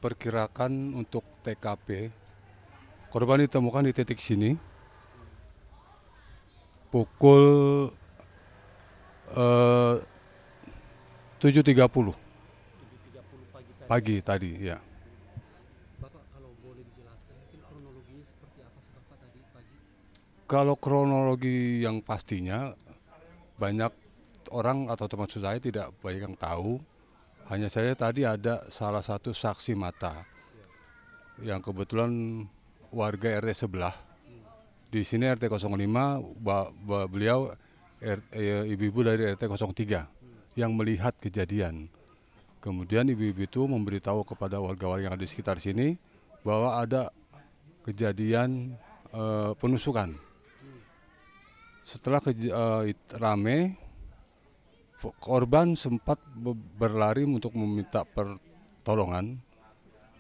diperkirakan untuk TKP, korban ditemukan di titik sini pukul 7.30 7.30 pagi tadi. pagi tadi ya. Bapak kalau boleh dijelaskan mungkin kronologinya seperti apa sih Bapak tadi pagi? Kalau kronologi yang pastinya banyak orang atau termasuk saya tidak banyak yang tahu. Hanya saya tadi ada salah satu saksi mata yang kebetulan warga RT sebelah. Di sini RT 05, beliau ibu-ibu dari RT 03 yang melihat kejadian. Kemudian ibu-ibu itu memberitahu kepada warga-warga yang ada di sekitar sini bahwa ada kejadian penusukan. Setelah rame, korban sempat berlari untuk meminta pertolongan,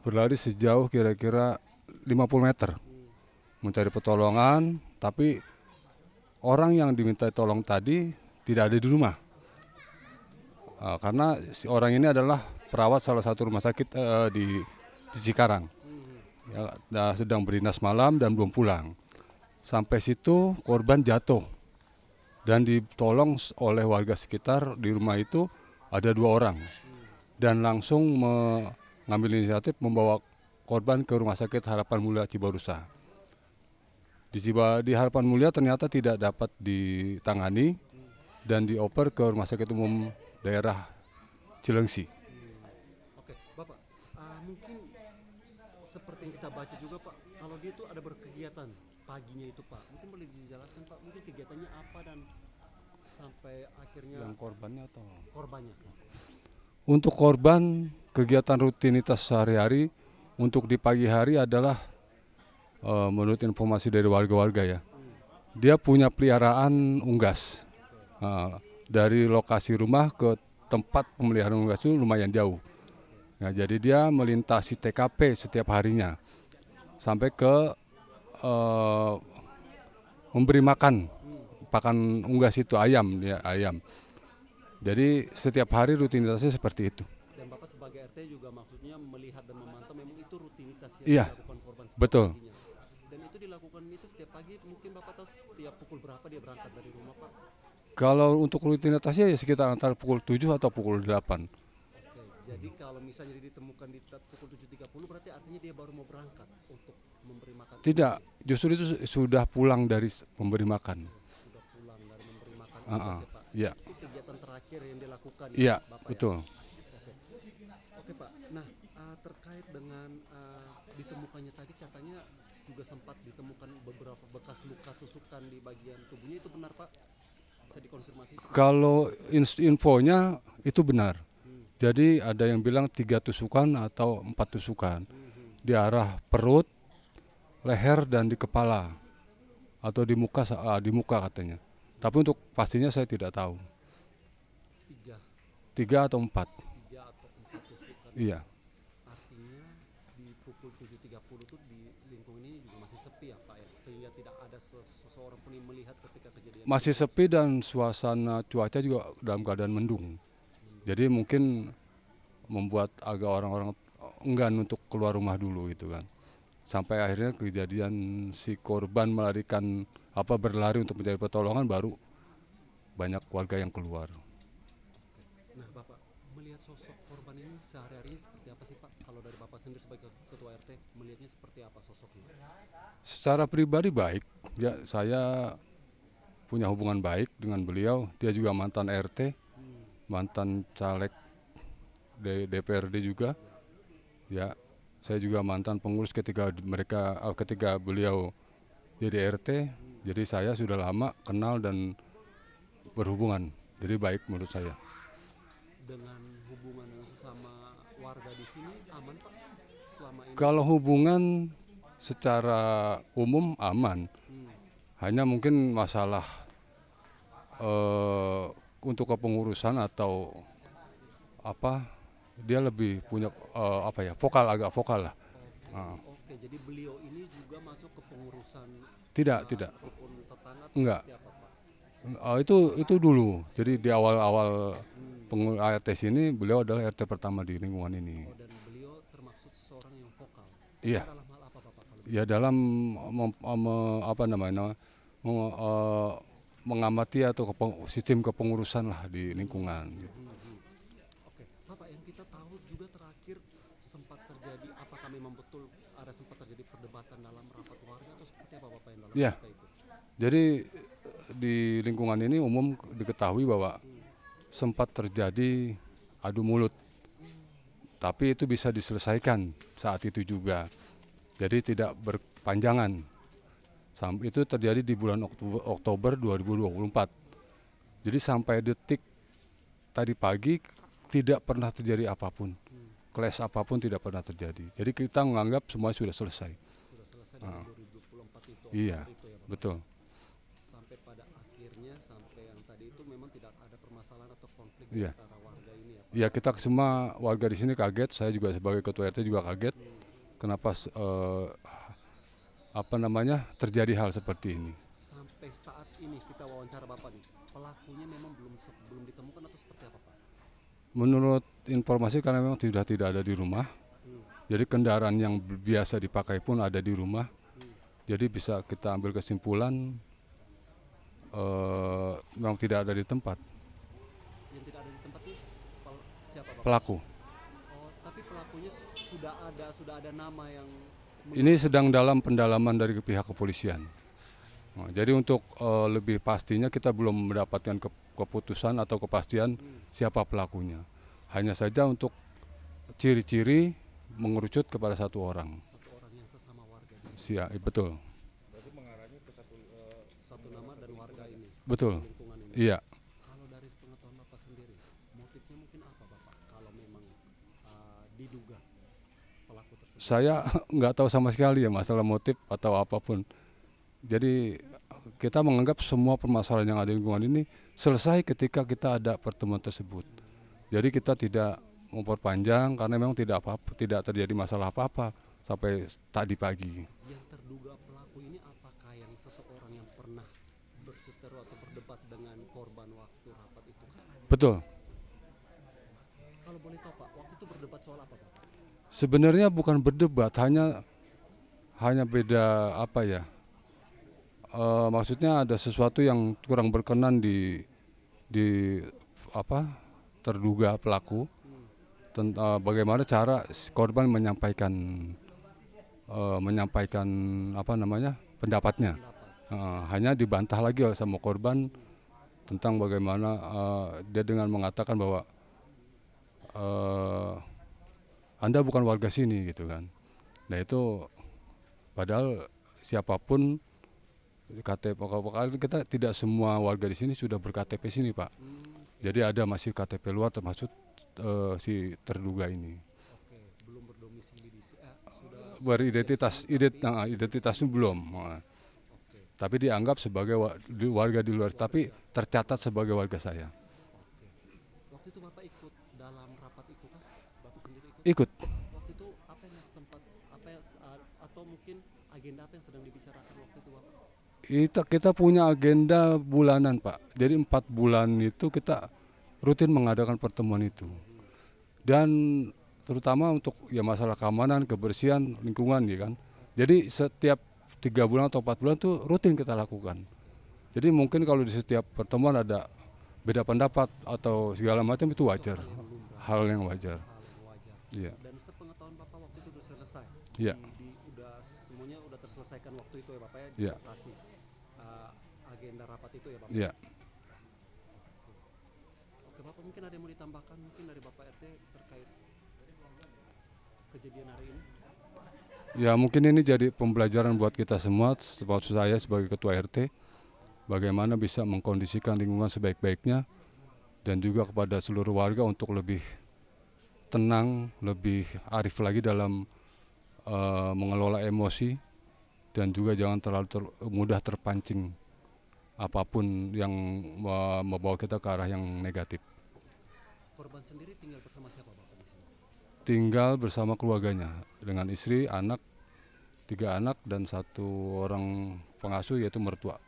berlari sejauh kira-kira 50 meter mencari pertolongan, tapi orang yang diminta tolong tadi tidak ada di rumah. Karena si orang ini adalah perawat salah satu rumah sakit di Cikarang. Ya, sedang berdinas malam dan belum pulang. Sampai situ korban jatuh dan ditolong oleh warga sekitar. Di rumah itu ada 2 orang dan langsung mengambil inisiatif membawa korban ke Rumah Sakit Harapan Mulia Cibarusah. Di Harapan Mulia ternyata tidak dapat ditangani dan dioper ke Rumah Sakit Umum Daerah Cilengsi. Oke, Bapak, mungkin seperti yang kita baca juga Pak, kalau dia itu ada berkegiatan paginya itu Pak, mungkin boleh dijelaskan Pak, mungkin kegiatannya apa dan sampai akhirnya Yang korbannya atau? korbannya. Untuk korban, kegiatan rutinitas sehari-hari untuk di pagi hari adalah menurut informasi dari warga-warga ya, dia punya peliharaan unggas. Dari lokasi rumah ke tempat pemeliharaan unggas itu lumayan jauh. Nah, jadi dia melintasi TKP setiap harinya sampai ke memberi makan pakan unggas itu ayam ya, ayam. Jadi setiap hari rutinitasnya seperti itu. Dan Bapak sebagai RT juga maksudnya melihat dan memantau memang itu rutinitas yang Iya, dilakukan korban setiap betul. paginya. Dan itu dilakukan itu setiap pagi, mungkin Bapak tahu setiap pukul berapa dia berangkat dari rumah Pak? Kalau untuk rutinitasnya ya sekitar antara pukul 7 atau pukul 8. Oke, jadi kalau misalnya dia ditemukan di pukul 7.30 berarti artinya dia baru mau berangkat untuk memberi makan. Tidak, justru itu sudah pulang dari memberi makan. Sudah pulang dari memberi makan Uh-uh. ya Pak. Ya, Itu kegiatan terakhir yang dilakukan iya, Bapak betul. ya. Oke Pak. Nah, terkait dengan ditemukannya tadi katanya juga sempat ditemukan beberapa bekas luka tusukan di bagian tubuhnya, itu benar Pak? Bisa dikonfirmasi? Kalau infonya itu benar. Jadi ada yang bilang 3 tusukan atau 4 tusukan di arah perut, leher dan di kepala atau di muka katanya. Tapi untuk pastinya saya tidak tahu. Tiga, 3 atau 4. 3 atau 4 tusukan. Iya. Artinya di pukul 7.30 itu di lingkungan ini juga masih sepi ya Pak ya, sehingga tidak ada seseorang pun yang melihat ketika kejadian. Masih sepi dan suasana cuaca juga dalam keadaan mendung. Jadi mungkin membuat agak orang-orang enggan untuk keluar rumah dulu gitu kan. Sampai akhirnya kejadian si korban berlari untuk mencari pertolongan, baru banyak warga yang keluar. Nah Bapak, melihat sosok korban ini sehari-hari seperti apa sih Pak? Kalau dari Bapak sendiri sebagai ketua RT, melihatnya seperti apa sosoknya? Secara pribadi baik, ya saya punya hubungan baik dengan beliau. Dia juga mantan RT, mantan caleg DPRD juga. Ya, saya juga mantan pengurus ketika beliau jadi RT. Jadi saya sudah lama kenal dan berhubungan. Jadi baik menurut saya. Dengan hubungan dengan sesama warga di sini aman Pak selama ini? Kalau hubungan secara umum aman. Hanya mungkin masalah untuk kepengurusan atau apa, dia lebih punya agak vokal lah. Oke, jadi beliau ini juga masuk ke pengurusan Tidak, rukun tetangga atau enggak. seperti apa Pak? Itu dulu. Jadi di awal-awal RT sini beliau adalah RT pertama di lingkungan ini. Oh, dan beliau termasuk Iya, Dalam hal apa Bapak kalau ya dalam apa namanya, mengamati atau sistem kepengurusan lah di lingkungan. Gitu. Oke, Bapak yang kita tahu juga terakhir sempat terjadi, apakah memang betul ada sempat terjadi perdebatan dalam rapat warga atau seperti apa Bapak yang dalam Ya, berita itu? jadi di lingkungan ini umum diketahui bahwa sempat terjadi adu mulut, tapi itu bisa diselesaikan saat itu juga. Jadi tidak berpanjangan. Itu terjadi di bulan Oktober 2024. Jadi sampai detik tadi pagi tidak pernah terjadi apapun. Clash apapun tidak pernah terjadi. Jadi kita menganggap semua sudah selesai. Sudah selesai dari 2024 itu, Iya, Oktober itu ya Bapak? betul. Sampai pada akhirnya, sampai yang tadi itu memang tidak ada permasalahan atau konflik di Iya. antara warga ini ya Pak? Ya kita semua warga di sini kaget. Saya juga sebagai ketua RT juga kaget. Kenapa apa namanya terjadi hal seperti ini? Sampai saat ini kita wawancara Bapak nih, pelakunya memang belum ditemukan atau seperti apa Pak? Menurut informasi karena memang sudah tidak ada di rumah. Jadi kendaraan yang biasa dipakai pun ada di rumah. Jadi bisa kita ambil kesimpulan memang tidak ada di tempat Yang tidak ada di tempat itu siapa Bapak? pelaku. Oh, tapi pelakunya sudah ada nama yang Ini sedang dalam pendalaman dari pihak kepolisian. Nah, jadi untuk lebih pastinya kita belum mendapatkan keputusan atau kepastian siapa pelakunya. Hanya saja untuk ciri-ciri mengerucut kepada satu orang. yang sesama warga di sini. Betul, Satu nama dan warga ini, betul. lingkungan ini. Iya. Kalau dari pengetahuan Bapak sendiri, motifnya mungkin apa Bapak kalau memang diduga pelaku tersebut? Saya nggak tahu sama sekali ya masalah motif atau apapun. Jadi kita menganggap semua permasalahan yang ada di lingkungan ini selesai ketika kita ada pertemuan tersebut. Jadi kita tidak memperpanjang karena memang tidak terjadi masalah apa-apa sampai tadi pagi. Yang terduga pelaku ini apakah yang seseorang yang pernah berseteru atau berdebat dengan korban waktu rapat itu? Betul. Kalau boleh tahu Pak, waktu itu berdebat soal apa Pak? Sebenarnya bukan berdebat, hanya beda apa ya? Maksudnya ada sesuatu yang kurang berkenan di apa terduga pelaku. Bagaimana cara korban menyampaikan apa namanya pendapatnya. Hanya dibantah lagi sama korban tentang bagaimana dia dengan mengatakan bahwa Anda bukan warga sini gitu kan. Nah itu padahal siapapun KTP, kita tidak semua warga di sini sudah berKTP sini Pak. Jadi ada masih KTP luar termasuk si terduga ini. Oke, belum berdomisili di sudah Identitasnya belum. oke. Tapi dianggap sebagai warga di luar, tapi tercatat sebagai warga saya. Waktu itu Bapak ikut dalam rapat itu kah? Bapak sendiri ikut? Ikut. Waktu itu apa yang sempat atau mungkin agenda apa yang sedang dibicarakan waktu itu Bapak? Kita punya agenda bulanan Pak. Jadi 4 bulan itu kita rutin mengadakan pertemuan itu. Dan terutama untuk ya masalah keamanan, kebersihan, lingkungan ya kan. Jadi setiap 3 bulan atau 4 bulan itu rutin kita lakukan. Jadi mungkin kalau di setiap pertemuan ada beda pendapat atau segala macam itu wajar. Hal yang wajar. Iya. Dan sepengetahuan Bapak waktu itu sudah selesai. Iya. Semuanya udah terselesaikan waktu itu ya Bapak ya. Iya. Operasi agenda rapat itu ya Bapak. Iya. Oke Bapak, mungkin ada yang mau ditambahkan mungkin dari Bapak RT terkait kejadian hari ini? Ya mungkin ini jadi pembelajaran buat kita semua, termasuk saya sebagai ketua RT, bagaimana bisa mengkondisikan lingkungan sebaik-baiknya dan juga kepada seluruh warga untuk lebih tenang, lebih arif lagi dalam mengelola emosi dan juga jangan terlalu mudah terpancing apapun yang membawa kita ke arah yang negatif. Korban sendiri tinggal bersama siapa Bapak di sini? Tinggal bersama keluarganya dengan istri, anak, 3 anak dan 1 orang pengasuh yaitu mertua.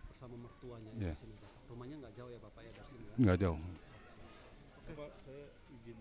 Bersama mertuanya Ya. di sini Bapak. Rumahnya nggak jauh ya Bapak ya dari sini ya? Nggak jauh. Pak, saya izin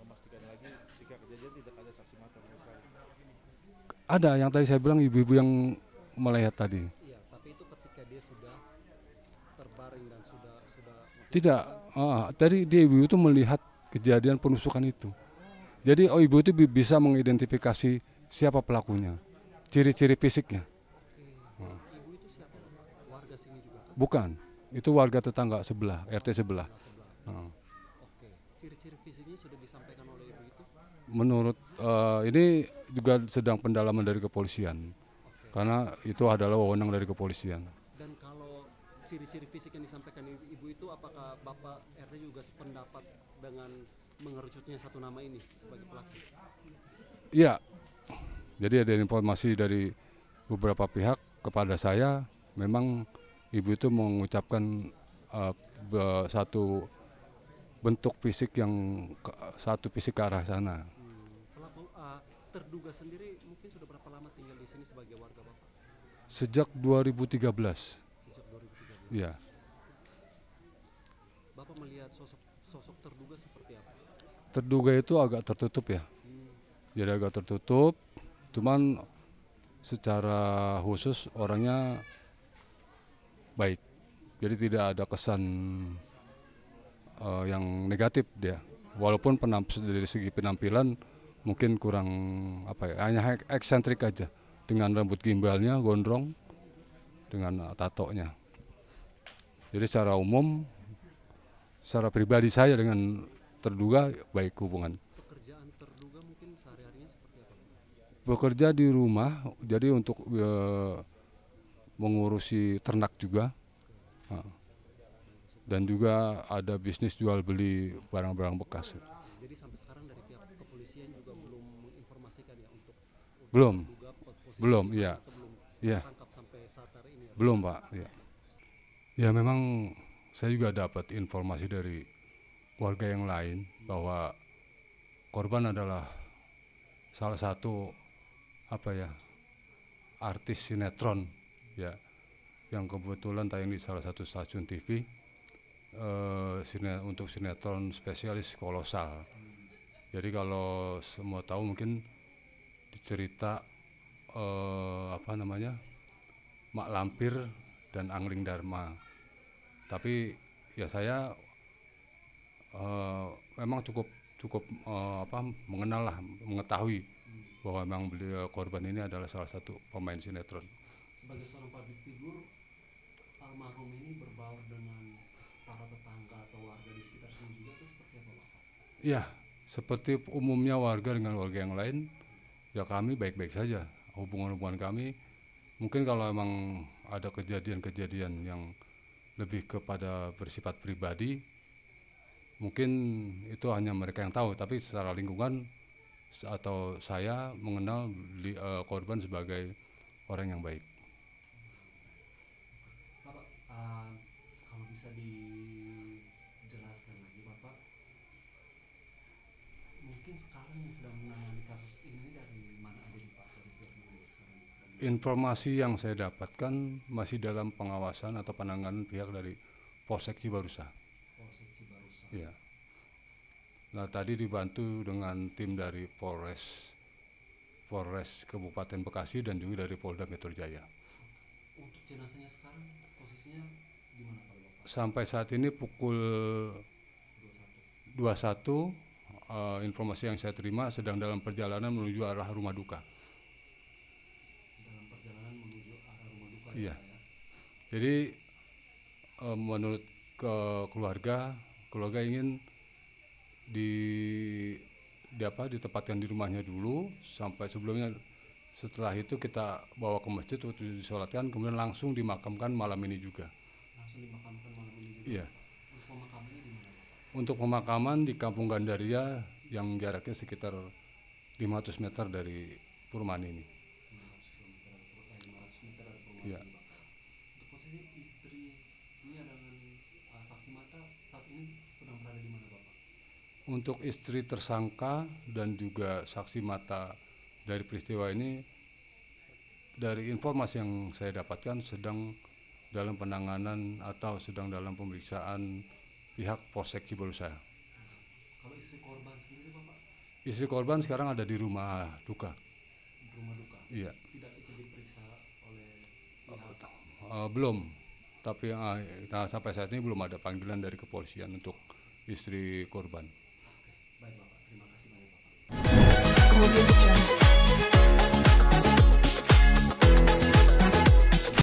memastikan lagi jika kejadian tidak ada saksi mata sama sekali. Ada yang tadi saya bilang ibu-ibu yang melihat tadi. Iya, tapi itu ketika dia sudah terbaring dan sudah Tidak, tadi dia ibu itu melihat kejadian penusukan itu. Jadi ibu itu bisa mengidentifikasi siapa pelakunya, ciri-ciri fisiknya. oke. Ibu itu siapa, Bapak? Warga sini juga kah? Bukan, itu warga tetangga sebelah, RT sebelah. Tetangga sebelah. Heeh. Oke. Ciri-ciri fisiknya sudah disampaikan oleh ibu itu? Menurut ini juga sedang pendalaman dari kepolisian, Oke. karena itu adalah wewenang dari kepolisian. Dan kalau ciri-ciri fisik yang disampaikan ibu itu, apakah Bapak RT juga sependapat dengan mengerucutnya satu nama ini sebagai pelaku? Iya, jadi ada informasi dari beberapa pihak kepada saya, memang ibu itu mengucapkan satu bentuk fisik yang satu fisik ke arah sana. Pelaku terduga sendiri mungkin sudah berapa lama tinggal di sini sebagai warga Bapak? Sejak 2013, Sejak 2013. ya. Bapak melihat sosok terduga seperti apa? Terduga itu agak tertutup ya, jadi agak tertutup, cuman secara khusus orangnya baik, jadi tidak ada kesan yang negatif dia. Walaupun dari segi penampilan mungkin kurang apa ya, hanya eksentrik aja dengan rambut gimbalnya gondrong dengan tatonya. Jadi secara umum, secara pribadi saya dengan terduga baik hubungan. Pekerjaan terduga mungkin sehari-harinya seperti apa, Bapak? Bekerja di rumah, jadi untuk mengurusi ternak juga. Dan juga ada bisnis jual beli barang-barang bekas. Jadi sampai sekarang dari pihak kepolisian juga belum menginformasikan ya untuk Belum, terduga posisi belum, di mana iya, atau belum iya, tangkap sampai saat hari ini ya? belum Pak. Ya. Ya memang saya juga dapat informasi dari warga yang lain bahwa korban adalah salah satu apa ya, artis sinetron ya, yang kebetulan tayang di salah satu stasiun TV, untuk sinetron spesialis kolosal. Jadi kalau semua tahu mungkin cerita apa namanya, Mak Lampir dan Angling Dharma. Tapi ya saya memang cukup mengenal lah, mengetahui bahwa memang beliau korban ini adalah salah satu pemain sinetron. Sebagai seorang public figure, almarhum ini berbaur dengan para tetangga atau warga di sekitar sini juga itu seperti apa, Bapak? Ya, seperti umumnya warga dengan warga yang lain, ya kami baik-baik saja. Hubungan-hubungan kami, mungkin kalau memang ada kejadian-kejadian yang lebih kepada bersifat pribadi, mungkin itu hanya mereka yang tahu. Tapi secara lingkungan atau saya mengenal korban sebagai orang yang baik. Bapak, kalau bisa dijelaskan lagi, Bapak, mungkin sekarang yang sedang menangani kasus ini dari mana aja nih, Pak? Dari pihak mana sekarang yang sedang Informasi yang saya dapatkan masih dalam pengawasan atau penanganan pihak dari Polsek Cibarusa. Polsek Cibarusa? Ya. Nah tadi dibantu dengan tim dari Polres Kabupaten Bekasi dan juga dari Polda Metro Jaya. Untuk jenazahnya sekarang posisinya di mana, Pak, Bapak? Sampai saat ini pukul 21, informasi yang saya terima sedang dalam perjalanan menuju arah rumah duka. Dalam perjalanan menuju arah rumah duka. Iya. Ya, Pak, ya? Jadi menurut keluarga ingin ditempatkan di rumahnya dulu sampai sebelumnya. Setelah itu kita bawa ke masjid untuk disolatkan, kemudian langsung dimakamkan malam ini juga. Langsung dimakamkan malam ini juga? Iya. Untuk pemakamannya di mana, Bapak? Untuk pemakaman di Kampung Gandaria yang jaraknya sekitar 500 meter dari perumahan ini. 500 meter dari perumahan Iya. ini, Bapak. Untuk posisi istrinya dengan saksi mata saat ini sedang berada di mana, Bapak? Untuk istri tersangka dan juga saksi mata dari peristiwa ini, dari informasi yang saya dapatkan sedang dalam penanganan atau sedang dalam pemeriksaan pihak Polsek Cibarusa. Kalau istri korban sendiri, Bapak? Istri korban sekarang ada di rumah duka. Di rumah duka? Iya. tidak ikut diperiksa oleh pihak. Belum, tapi nah, sampai saat ini belum ada panggilan dari kepolisian untuk istri korban. Oke, baik Bapak.